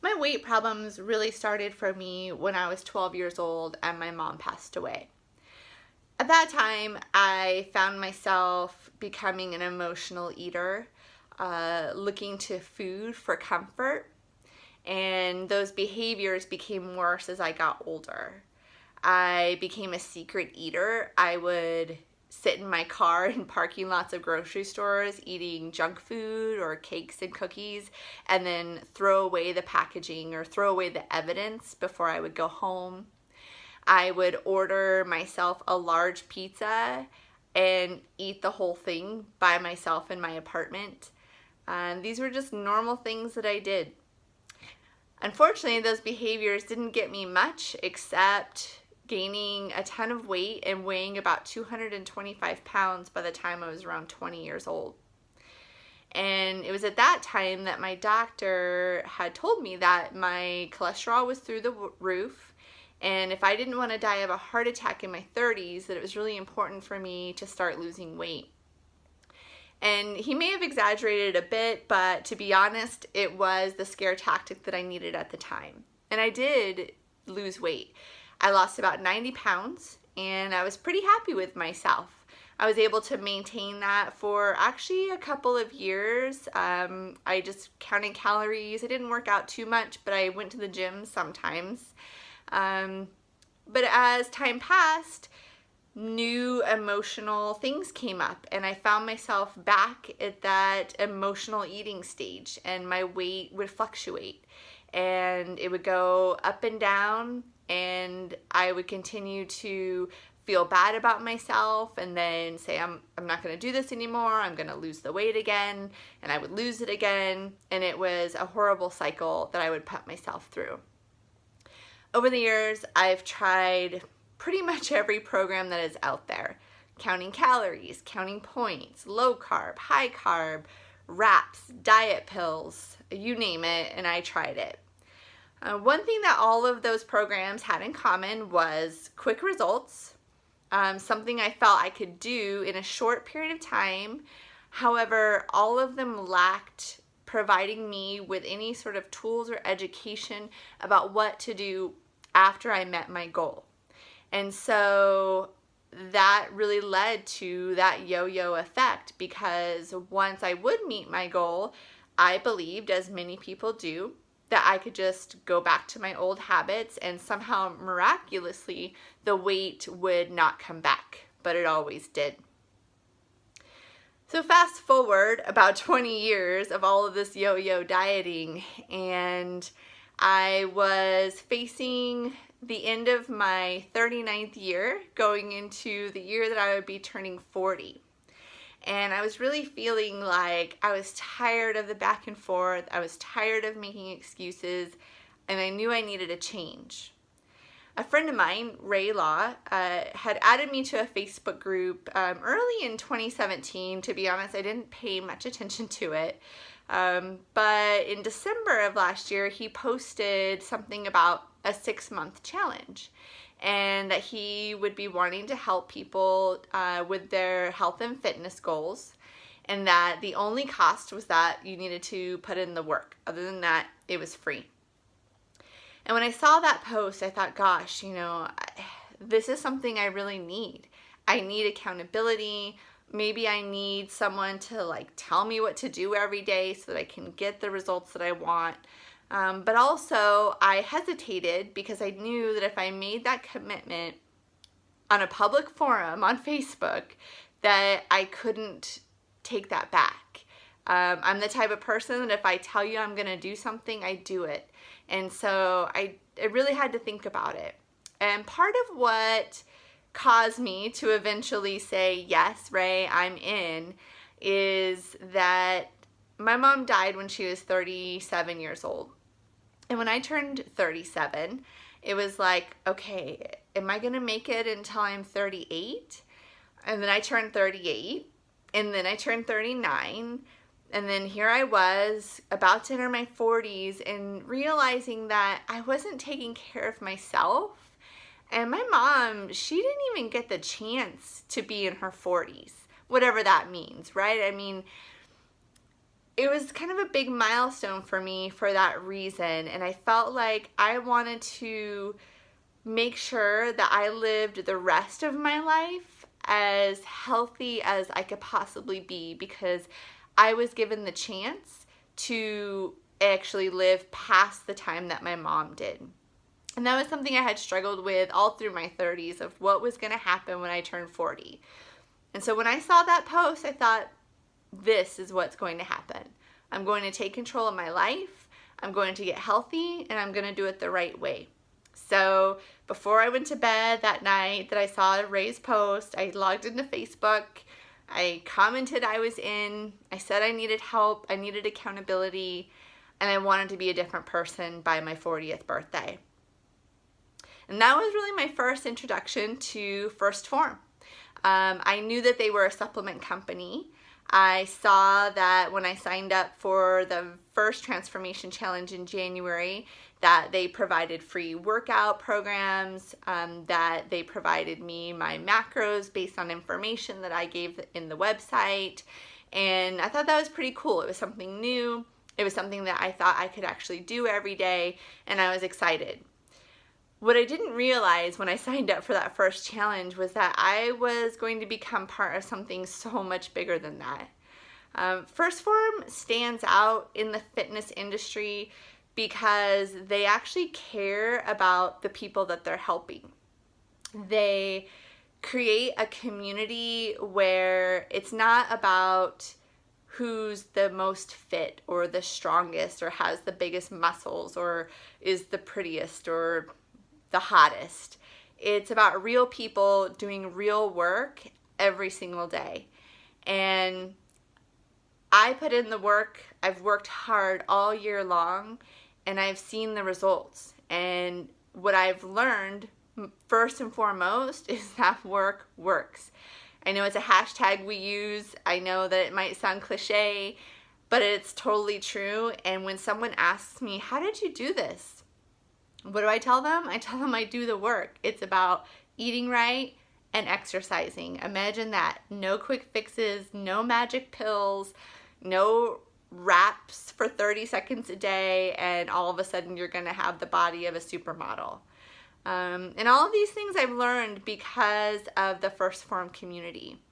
My weight problems really started for me when I was 12 years old and my mom passed away. At that time, I found myself becoming an emotional eater, looking to food for comfort, and those behaviors became worse as I got older. I became a secret eater. I would sit in my car in parking lots of grocery stores eating junk food or cakes and cookies, and then throw away the packaging or throw away the evidence before I would go home. I would order myself a large pizza and eat the whole thing by myself in my apartment. These were just normal things that I did. Unfortunately, those behaviors didn't get me much except gaining a ton of weight and weighing about 225 pounds by the time I was around 20 years old. And it was at that time that my doctor had told me that my cholesterol was through the roof, and if I didn't want to die of a heart attack in my 30s, that it was really important for me to start losing weight. And he may have exaggerated a bit, but to be honest, it was the scare tactic that I needed at the time. And I did lose weight. I lost about 90 pounds, and I was pretty happy with myself. I was able to maintain that for actually a couple of years. I just counted calories. I didn't work out too much, but I went to the gym sometimes. But as time passed, new emotional things came up, and I found myself back at that emotional eating stage, and my weight would fluctuate, and it would go up and down, and I would continue to feel bad about myself and then say I'm not going to do this anymore, I'm going to lose the weight again, and I would lose it again, and it was a horrible cycle that I would put myself through. Over the years, I've tried pretty much every program that is out there. Counting calories, counting points, low carb, high carb, wraps, diet pills, you name it, and I tried it. One thing that all of those programs had in common was quick results, something I felt I could do in a short period of time. However, all of them lacked providing me with any sort of tools or education about what to do after I met my goal. And so that really led to that yo-yo effect, because once I would meet my goal, I believed, as many people do, that I could just go back to my old habits and somehow miraculously the weight would not come back, but it always did. So fast forward about 20 years of all of this yo-yo dieting, and I was facing the end of my 39th year, going into the year that I would be turning 40. And I was really feeling like I was tired of the back and forth, I was tired of making excuses, and I knew I needed a change. A friend of mine, Ray Law, had added me to a Facebook group early in 2017. To be honest, I didn't pay much attention to it. But in December of last year, he posted something about a 6-month challenge, and that he would be wanting to help people with their health and fitness goals, and that the only cost was that you needed to put in the work. Other than that, it was free. And when I saw that post, I thought, gosh, this is something I really need. I need accountability. Maybe I need someone to tell me what to do every day so that I can get the results that I want. But also I hesitated because I knew that if I made that commitment on a public forum on Facebook, that I couldn't take that back. I'm the type of person that if I tell you I'm going to do something, I do it. And so I really had to think about it. And part of what caused me to eventually say, yes, Ray, I'm in, is that my mom died when she was 37 years old. And when I turned 37, it was like, okay, am I going to make it until I'm 38? And then I turned 38, and then I turned 39, and then here I was about to enter my 40s and realizing that I wasn't taking care of myself. And my mom, she didn't even get the chance to be in her 40s, whatever that means, right? I mean, it was kind of a big milestone for me for that reason. And I felt like I wanted to make sure that I lived the rest of my life as healthy as I could possibly be, because I was given the chance to actually live past the time that my mom did. And that was something I had struggled with all through my 30s, of what was going to happen when I turned 40. And so when I saw that post, I thought, this is what's going to happen. I'm going to take control of my life, I'm going to get healthy, and I'm going to do it the right way. So before I went to bed that night that I saw Ray's post, I logged into Facebook, I commented I was in, I said I needed help, I needed accountability, and I wanted to be a different person by my 40th birthday. And that was really my first introduction to Phorm. I knew that they were a supplement company. I saw that when I signed up for the first Transphormation Challenge in January, that they provided free workout programs, that they provided me my macros based on information that I gave in the website. And I thought that was pretty cool. It was something new. It was something that I thought I could actually do every day, and I was excited. What I didn't realize when I signed up for that first challenge was that I was going to become part of something so much bigger than that. Phorm stands out in the fitness industry because they actually care about the people that they're helping. They create a community where it's not about who's the most fit or the strongest or has the biggest muscles or is the prettiest or the hottest. It's about real people doing real work every single day. And I put in the work. I've worked hard all year long, and I've seen the results. And what I've learned first and foremost is that work works. I know it's a hashtag we use. I know that it might sound cliche, but it's totally true. And when someone asks me, how did you do this? What do I tell them? I tell them I do the work. It's about eating right and exercising. Imagine that. No quick fixes, no magic pills, no wraps for 30 seconds a day, and all of a sudden you're going to have the body of a supermodel. And all of these things I've learned because of the Phorm community.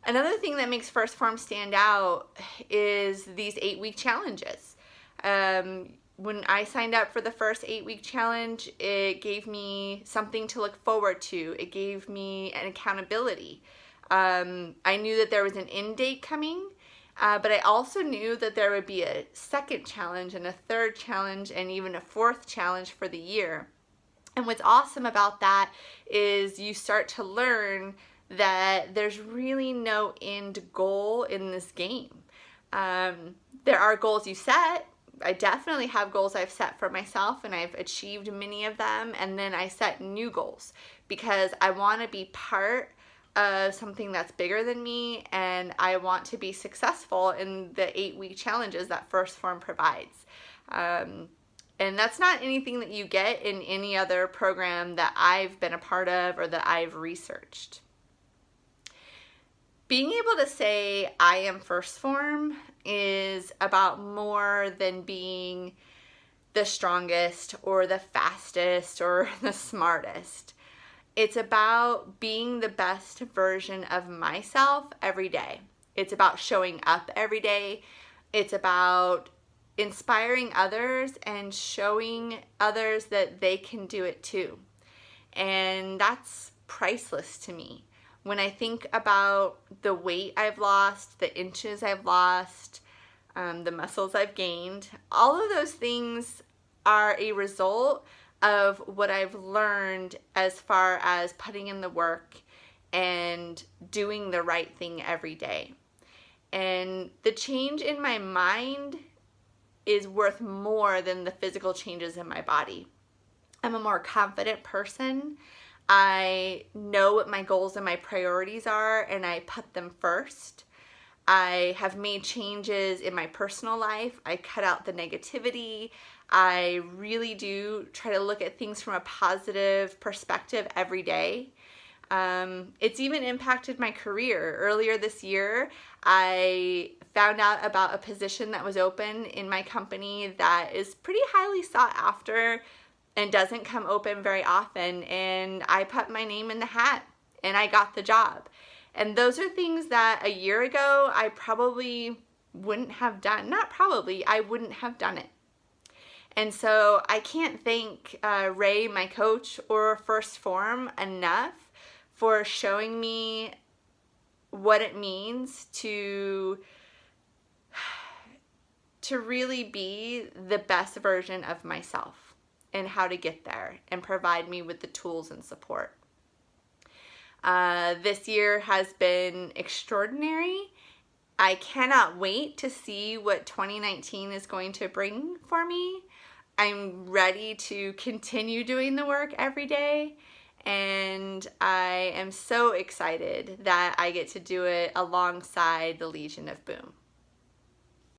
Another thing that makes Phorm stand out is these 8-week challenges. When I signed up for the first 8-week challenge, it gave me something to look forward to. It gave me an accountability. I knew that there was an end date coming, but I also knew that there would be a second challenge and a third challenge and even a fourth challenge for the year. And what's awesome about that is you start to learn that there's really no end goal in this game. There are goals you set. I definitely have goals I've set for myself, and I've achieved many of them, and then I set new goals because I want to be part of something that's bigger than me, and I want to be successful in the 8-week challenges that Phorm provides. And that's not anything that you get in any other program that I've been a part of or that I've researched. Being able to say I am Phorm is about more than being the strongest or the fastest or the smartest. It's about being the best version of myself every day. It's about showing up every day. It's about inspiring others and showing others that they can do it too. And that's priceless to me. When I think about the weight I've lost, the inches I've lost, the muscles I've gained, all of those things are a result of what I've learned as far as putting in the work and doing the right thing every day. And the change in my mind is worth more than the physical changes in my body. I'm a more confident person. I know what my goals and my priorities are, and I put them first. I have made changes in my personal life. I cut out the negativity. I really do try to look at things from a positive perspective every day. It's even impacted my career. Earlier this year, I found out about a position that was open in my company that is pretty highly sought after and doesn't come open very often. And I put my name in the hat and I got the job. And those are things that a year ago I probably wouldn't have done. Not probably, I wouldn't have done it. And so I can't thank Ray, my coach, or Phorm enough for showing me what it means to really be the best version of myself and how to get there and provide me with the tools and support. This year has been extraordinary. I cannot wait to see what 2019 is going to bring for me. I'm ready to continue doing the work every day, and I am so excited that I get to do it alongside the Legion of Boom.